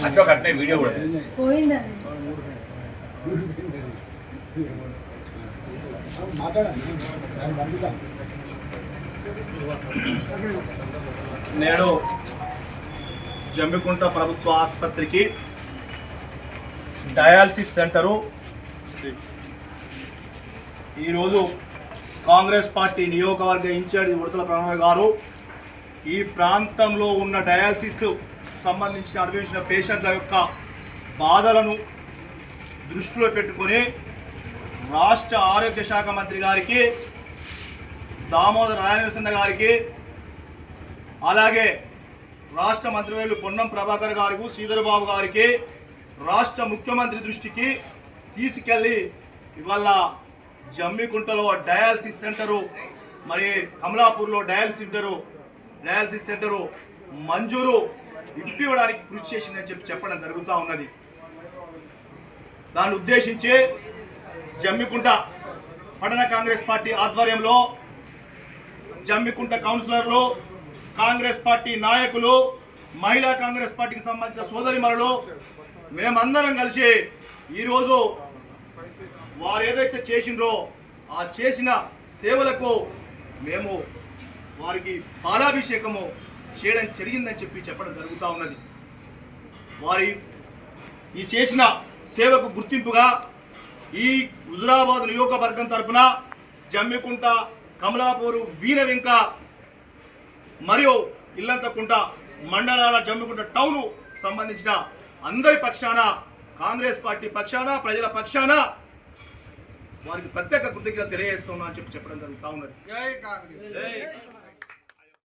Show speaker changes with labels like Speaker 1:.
Speaker 1: అశోక్ అట్లే వీడియో కూడా
Speaker 2: పోయిందండి.
Speaker 3: నేడు జమ్మికుంట ప్రభుత్వ ఆసుపత్రికి డయాలసిస్ సెంటరు ఈరోజు కాంగ్రెస్ పార్టీ నియోజకవర్గ ఇన్ఛార్జి ఉడతల ప్రణవ్ గారు ఈ ప్రాంతంలో ఉన్న డయాలసిస్ సంబంధించిన అడ్మిషన్ పేషెంట్ల యొక్క బాధలను దృష్టిలో పెట్టుకొని రాష్ట్ర ఆరోగ్య శాఖ మంత్రి గారికి, దామోదర్ రాయనరసింహ గారికి, అలాగే రాష్ట్ర మంత్రివర్యులు పొన్నం ప్రభాకర్ గారికి, శ్రీధర్ బాబు గారికి, రాష్ట్ర ముఖ్యమంత్రి దృష్టికి తీసుకెళ్ళి ఇవాళ జమ్మికుంటలో డయాలసిస్ సెంటరు, మరి కమలాపూర్లో డయాలసిస్ సెంటరు మంజూరు ఇప్పివ్వడానికి కృషి చేసిందని చెప్పడం జరుగుతూ ఉన్నది. దాన్ని ఉద్దేశించి జమ్మికుంట పట్టణ కాంగ్రెస్ పార్టీ ఆధ్వర్యంలో జమ్మికుంట కౌన్సిలర్లు, కాంగ్రెస్ పార్టీ నాయకులు, మహిళా కాంగ్రెస్ పార్టీకి సంబంధించిన సోదరిమణులు మేమందరం కలిసి ఈరోజు వారు ఏదైతే చేసిండ్రో ఆ చేసిన సేవలకు మేము వారికి పాలాభిషేకము చేయడం జరిగిందని చెప్పడం జరుగుతూ ఉన్నది. వారి ఈ చేసిన సేవకు గుర్తింపుగా ఈ హుజురాబాద్ నియోజకవర్గం తరఫున జమ్మికుంట, కమలాపూరు, వీణవెంక మరియు ఇల్లంతకుంట మండలాల జమ్మికుంట టౌన్ సంబంధించిన అందరి పక్షాన, కాంగ్రెస్ పార్టీ పక్షాన, ప్రజల పక్షాన వారికి ప్రత్యేక కృతజ్ఞత తెలియజేస్తున్నా అని చెప్పడం జరుగుతూ ఉన్నది.
Speaker 4: జై కాంగ్రెస్.